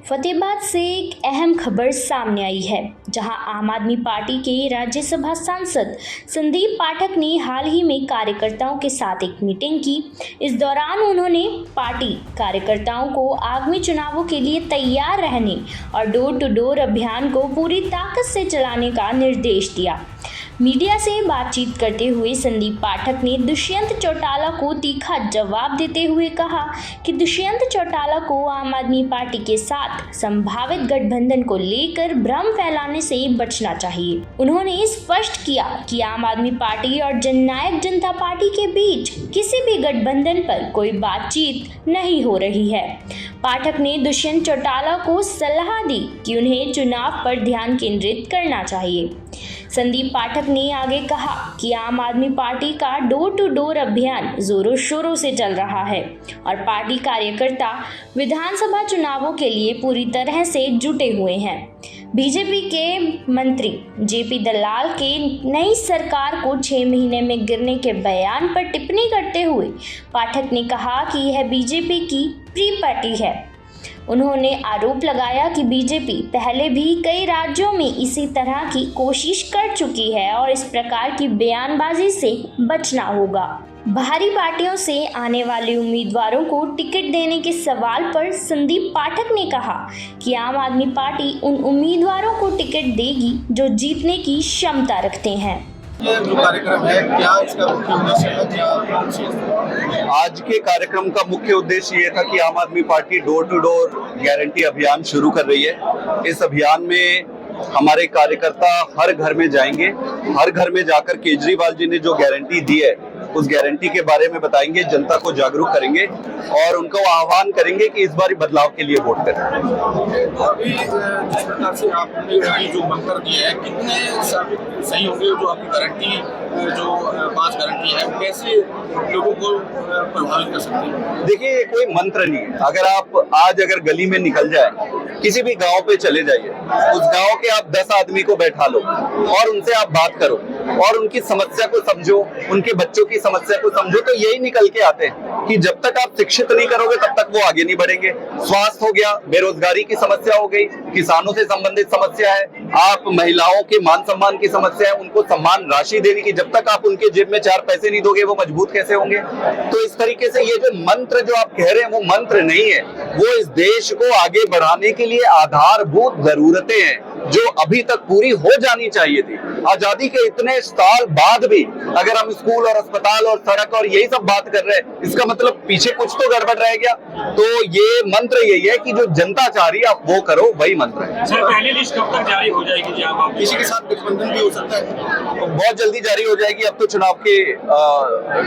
फतेहाबाद से एक अहम खबर सामने आई है, जहां आम आदमी पार्टी के राज्यसभा सांसद संदीप पाठक ने हाल ही में कार्यकर्ताओं के साथ एक मीटिंग की। इस दौरान उन्होंने पार्टी कार्यकर्ताओं को आगामी चुनावों के लिए तैयार रहने और डोर टू डोर अभियान को पूरी ताकत से चलाने का निर्देश दिया। मीडिया से बातचीत करते हुए संदीप पाठक ने दुष्यंत चौटाला को तीखा जवाब देते हुए कहा कि दुष्यंत चौटाला को आम आदमी पार्टी के साथ संभावित गठबंधन को लेकर भ्रम फैलाने से बचना चाहिए। उन्होंने स्पष्ट किया कि आम आदमी पार्टी और जननायक जनता पार्टी के बीच किसी भी गठबंधन पर कोई बातचीत नहीं हो रही है। पाठक ने दुष्यंत चौटाला को सलाह दी कि उन्हें चुनाव पर ध्यान केंद्रित करना चाहिए। संदीप पाठक ने आगे कहा कि आम आदमी पार्टी का डोर टू डोर अभियान जोरों शोरों से चल रहा है और पार्टी कार्यकर्ता विधानसभा चुनावों के लिए पूरी तरह से जुटे हुए हैं। बीजेपी के मंत्री जेपी दलाल के नई सरकार को 6 महीने में गिरने के बयान पर टिप्पणी करते हुए पाठक ने कहा कि यह बीजेपी की प्री पार्टी है। उन्होंने आरोप लगाया कि बीजेपी पहले भी कई राज्यों में इसी तरह की कोशिश कर चुकी है और इस प्रकार की बयानबाजी से बचना होगा। बाहरी पार्टियों से आने वाले उम्मीदवारों को टिकट देने के सवाल पर संदीप पाठक ने कहा कि आम आदमी पार्टी उन उम्मीदवारों को टिकट देगी जो जीतने की क्षमता रखते हैं। ये जो कार्यक्रम है, क्या इसका मुख्य उद्देश्य है? क्या आज के कार्यक्रम का मुख्य उद्देश्य ये था कि Aam Aadmi Party door to door guarantee अभियान शुरू कर रही है। इस अभियान में हमारे कार्यकर्ता हर घर में जाएंगे। हर घर में जाकर केजरीवाल जी ने जो गारंटी दी है उस गारंटी के बारे में बताएंगे, जनता को जागरूक करेंगे और उनको आह्वान करेंगे कि इस बार बदलाव के लिए वोट करें। अभी जिस प्रकार से आपने जो मंत्र दिए हैं, कितने साबित सही होंगे? जो आपकी गारंटी जो 5 गारंटी है, कैसे लोगों को प्रभावित कर सकती है? देखिए, ये कोई मंत्र नहीं है। अगर गली में निकल जाए, किसी भी गांव पे चले जाइए, उस गांव के आप 10 आदमी को बैठा लो और उनसे आप बात करो और उनकी समस्या को समझो, उनके बच्चों की समस्या को समझो, तो यही निकल के आते हैं कि जब तक आप शिक्षित नहीं करोगे तब तक वो आगे नहीं बढ़ेंगे। स्वास्थ्य हो गया, बेरोजगारी की समस्या हो गई, किसानों से संबंधित समस्या है, आप महिलाओं के मान सम्मान की समस्या है, उनको सम्मान राशि देने की, जब तक आप उनके जेब में 4 पैसे नहीं दोगे वो मजबूत कैसे होंगे? तो इस तरीके से ये जो मंत्र जो आप कह रहे हैं वो मंत्र नहीं है, वो इस देश को आगे बढ़ाने के लिए आधारभूत जरूरतें हैं जो अभी तक पूरी हो जानी चाहिए थी। आजादी के इतने साल बाद भी अगर हम स्कूल और अस्पताल और सड़क और यही सब बात कर रहे हैं, इसका मतलब पीछे कुछ तो गड़बड़ रह गया। तो ये मंत्र यही है कि जो जनता चाह रही है आप वो करो, वही मंत्र है। सर, पहली लिस्ट कब तक जारी हो जाएगी? जी, आप किसी के साथ गठबंधन भी हो सकता है? तो बहुत जल्दी जारी हो जाएगी। अब तो चुनाव के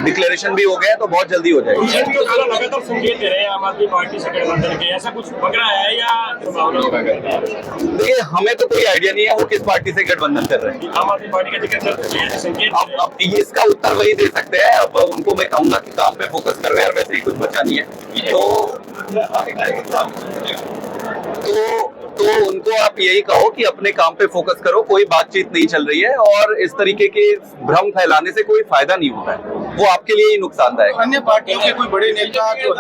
डिक्लेरेशन भी हो गए, तो बहुत जल्दी हो जाएगी। लगातार संकेत दे रहे हैं आम आदमी पार्टी से गठबंधन के, ऐसा कुछ लग रहा है या देखिए, हमें तो कोई आइडिया नहीं है वो किस पार्टी से गठबंधन कर रहे हैं। आम आदमी पार्टी का जिक्र संकेत। अब इसका उत्तर वही दे सकते हैं। अब उनको मैं कहूंगा कि काम पे फोकस कर रहे हैं और वैसे ही कुछ बचा नहीं है, तो उनको आप यही कहो कि अपने काम पे फोकस करो, कोई बातचीत नहीं चल रही है और इस तरीके के भ्रम फैलाने से कोई फायदा नहीं होता है, वो आपके लिए ही नुकसानदायक। अन्य पार्टियों के कोई बड़े नेता जो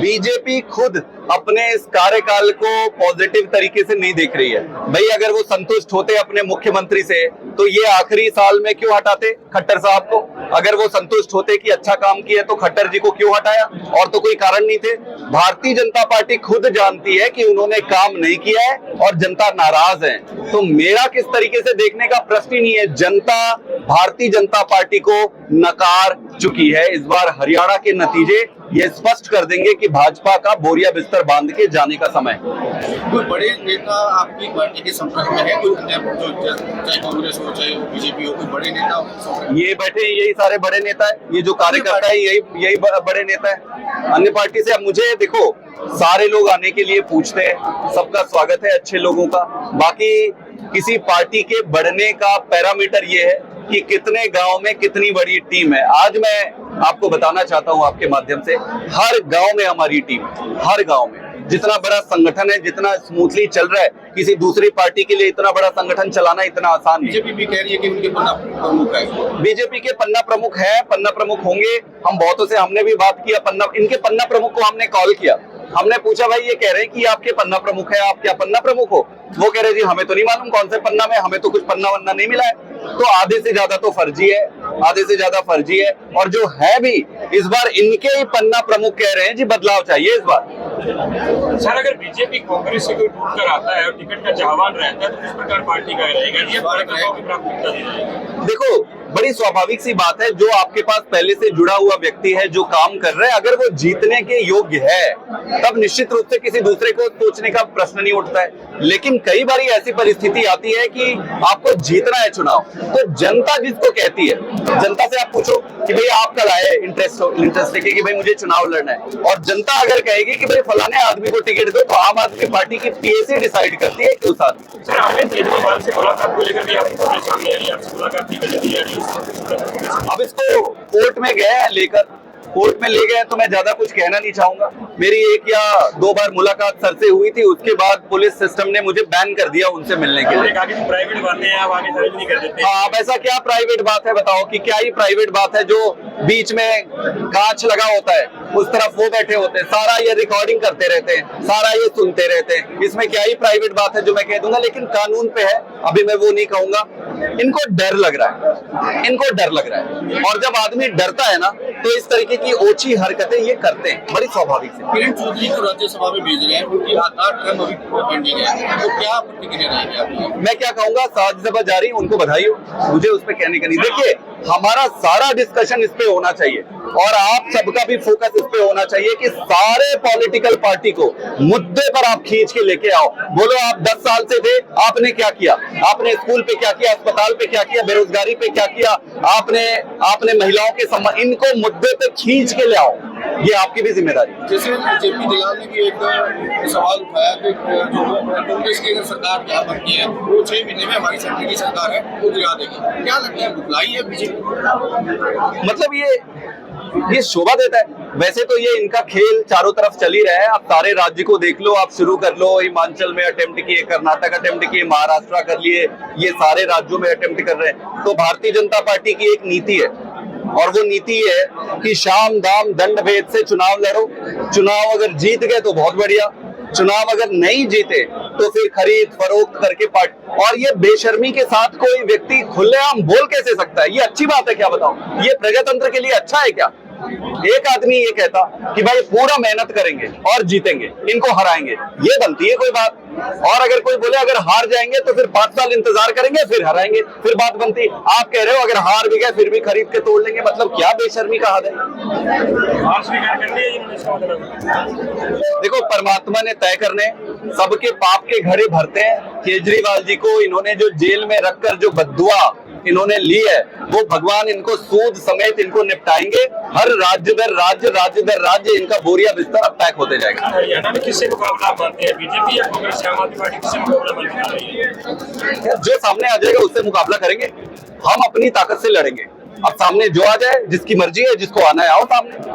बीजेपी खुद अपने इस कार्यकाल को पॉजिटिव तरीके से नहीं देख रही है। भाई, अगर वो संतुष्ट होते अपने मुख्यमंत्री से तो ये आखिरी साल में क्यों हटाते खट्टर साहब को? अगर वो संतुष्ट होते कि अच्छा काम किया तो खट्टर जी को क्यों हटाया? और तो कोई कारण नहीं थे। भारतीय जनता पार्टी खुद जानती है कि उन्होंने काम नहीं किया है और जनता नाराज है। तो मेरा किस तरीके से देखने का प्रश्न ही नहीं है। जनता भारतीय जनता पार्टी को नकार चुकी है। इस बार हरियाणा के नतीजे ये स्पष्ट कर देंगे कि भाजपा का बोरिया बिस्तर बांध के जाने का समय। कोई बड़े नेता आपकी पार्टी के संपर्क में है? कोई चाहे कांग्रेस हो चाहे बीजेपी हो, कोई बड़े नेता? ये बैठे यही सारे बड़े नेता है, ये जो कार्यकर्ता है यही बड़े नेता है। अन्य पार्टी से अब मुझे देखो, सारे लोग आने के लिए पूछते हैं, सबका स्वागत है अच्छे लोगों का। बाकी किसी पार्टी के बढ़ने का पैरामीटर ये है कि कितने गांव में कितनी बड़ी टीम है। आज मैं आपको बताना चाहता हूं आपके माध्यम से, हर गांव में हमारी टीम है। हर गांव में जितना बड़ा संगठन है, जितना स्मूथली चल रहा है, किसी दूसरी पार्टी के लिए इतना बड़ा संगठन चलाना इतना आसान नहीं। बीजेपी भी कह रही है कि उनके पन्ना प्रमुख है। बीजेपी के पन्ना प्रमुख है, पन्ना प्रमुख होंगे। हम बहुतों से हमने भी बात किया, इनके पन्ना प्रमुख को हमने कॉल किया हमने पूछा भाई ये कह रहे हैं कि आपके पन्ना प्रमुख है, आप क्या पन्ना प्रमुख हो? वो कह रहे जी हमें तो नहीं मालूम कौन से पन्ना में, हमें तो कुछ पन्ना वन्ना नहीं मिला है। तो आधे से ज्यादा तो फर्जी है, आधे से ज्यादा फर्जी है। और जो है भी इस बार इनके ही पन्ना प्रमुख कह रहे हैं जी बदलाव चाहिए इस बार। सर अगर बीजेपी कांग्रेस से कोई टूट कर आता है और टिकट का चाहवान रहता है तो किस प्रकार पार्टी का रहेगा, ये कार्यकर्ताओं की प्राथमिकता दी जाएगी? देखो बड़ी स्वाभाविक सी बात है, जो आपके पास पहले से जुड़ा हुआ व्यक्ति है, जो काम कर रहा है, अगर वो जीतने के योग्य है तब निश्चित रूप से किसी दूसरे को सोचने का प्रश्न नहीं उठता है। लेकिन कई बार ऐसी परिस्थिति आती है कि आपको जीतना है चुनाव, तो जनता जिसको कहती है, जनता से आप पूछो कि भाई आप कल आए इंटरेस्ट लेके कि भाई मुझे चुनाव लड़ना है, और जनता अगर कहेगी कि भाई फलाने आदमी को टिकट दो, तो आम आदमी पार्टी की पीएसी डिसाइड करती है कि उस आदमी। सर आपने केजरीवाल से मुलाकात को लेकर भी आपके सामने आई, आपसे मुलाकात नहीं करने दी जा रही है? अब इसको कोर्ट में गए लेकर, कोर्ट में ले गए तो मैं ज्यादा कुछ कहना नहीं चाहूंगा। मेरी 1 या 2 बार मुलाकात सर से हुई थी, उसके बाद पुलिस सिस्टम ने मुझे बैन कर दिया उनसे मिलने के लिए। प्राइवेट बातें हैं, आप आगे नहीं कर देते। हाँ, अब ऐसा क्या प्राइवेट बात है बताओ, कि क्या ही प्राइवेट बात है? जो बीच में कांच लगा होता है उस तरफ वो बैठे होते हैं, सारा ये रिकॉर्डिंग करते रहते हैं, सारा ये सुनते रहते हैं, इसमें क्या ही प्राइवेट बात है जो मैं कह दूंगा। लेकिन कानून पे है, अभी मैं वो नहीं कहूंगा। इनको डर लग रहा है, इनको डर लग रहा है, और जब आदमी डरता है ना तो इस तरीके की ओछी हरकतें ये करते हैं, बड़ी स्वाभाविक से। किरण चौधरी को राज्यसभा में भेज रहे हैं, उनकी 8 टर्म अभी पेंडिंग है, तो क्या प्रतिक्रिया रहेगी आपकी? मैं क्या कहूंगा, राज्यसभा जारी, उनको बधाई हो, मुझे उस पर कहने का नहीं। देखिए हमारा सारा डिस्कशन इस पे होना चाहिए, और आप सबका भी फोकस इस पे होना चाहिए कि सारे पॉलिटिकल पार्टी को मुद्दे पर आप खींच के लेके आओ। बोलो आप 10 साल से थे, आपने क्या किया? आपने स्कूल पे क्या किया, अस्पताल पे क्या किया, बेरोजगारी पे क्या किया, आपने महिलाओं के सम्मान, इनको मुद्दे पे खींच के ले आओ, ये आपकी भी जिम्मेदारी। जैसे जेपी दलाल ने भी एक सवाल उठाया कि जो कांग्रेस की अगर सरकार क्या बनती है वो 6 महीने में हमारी सेंटर की सरकार है वो गिरा देगी। क्या लगता है, बुलाई है बीजेपी? मतलब ये शोभा देता है। वैसे तो ये इनका खेल चारों तरफ चल ही रहा है। आप सारे राज्य को देख लो, आप शुरू कर लो, हिमाचल में अटेम्प्ट किए, कर्नाटक अटेम्प्ट किए, महाराष्ट्र कर लिए, ये सारे राज्यों में अटेम्प्ट कर रहे हैं। तो भारतीय जनता पार्टी की एक नीति है, और वो नीति है कि शाम दाम दंड भेद से चुनाव लड़ो। चुनाव अगर जीत गए तो बहुत बढ़िया, चुनाव अगर नहीं जीते तो फिर खरीद फरोख्त करके और ये बेशर्मी के साथ कोई व्यक्ति खुलेआम बोल कैसे सकता है? ये अच्छी बात है क्या बताओ? ये प्रजातंत्र के लिए अच्छा है क्या? एक आदमी ये कहता कि भाई पूरा मेहनत करेंगे और जीतेंगे, इनको हराएंगे, ये बनती है कोई बात? और अगर कोई बोले अगर हार जाएंगे तो फिर 5 साल इंतजार करेंगे फिर हराएंगे, फिर बात बनती। आप कह रहे हो अगर हार भी गए फिर भी खरीद के तोड़ लेंगे, मतलब क्या बेशर्मी का हद है? देखो परमात्मा ने तय करने, सबके पाप के घड़े भरते हैं। केजरीवाल जी को इन्होंने जो जेल में रखकर जो बद्दुआ इन्होंने ली है, वो भगवान इनको सूद समेत इनको निपटाएंगे। हर राज्य दर राज्य, राज्य दर राज्य इनका बोरिया बिस्तर अब पैक होते जाएगा। हरियाणा में किससे मुकाबला मानते हैं, बीजेपी या कांग्रेस, आम आदमी पार्टी किससे मुकाबला मानती है? जो सामने आ जाएगा उससे मुकाबला करेंगे, हम अपनी ताकत से लड़ेंगे। अब सामने जो आ जाए, जिसकी मर्जी है, जिसको आना है आओ सामने।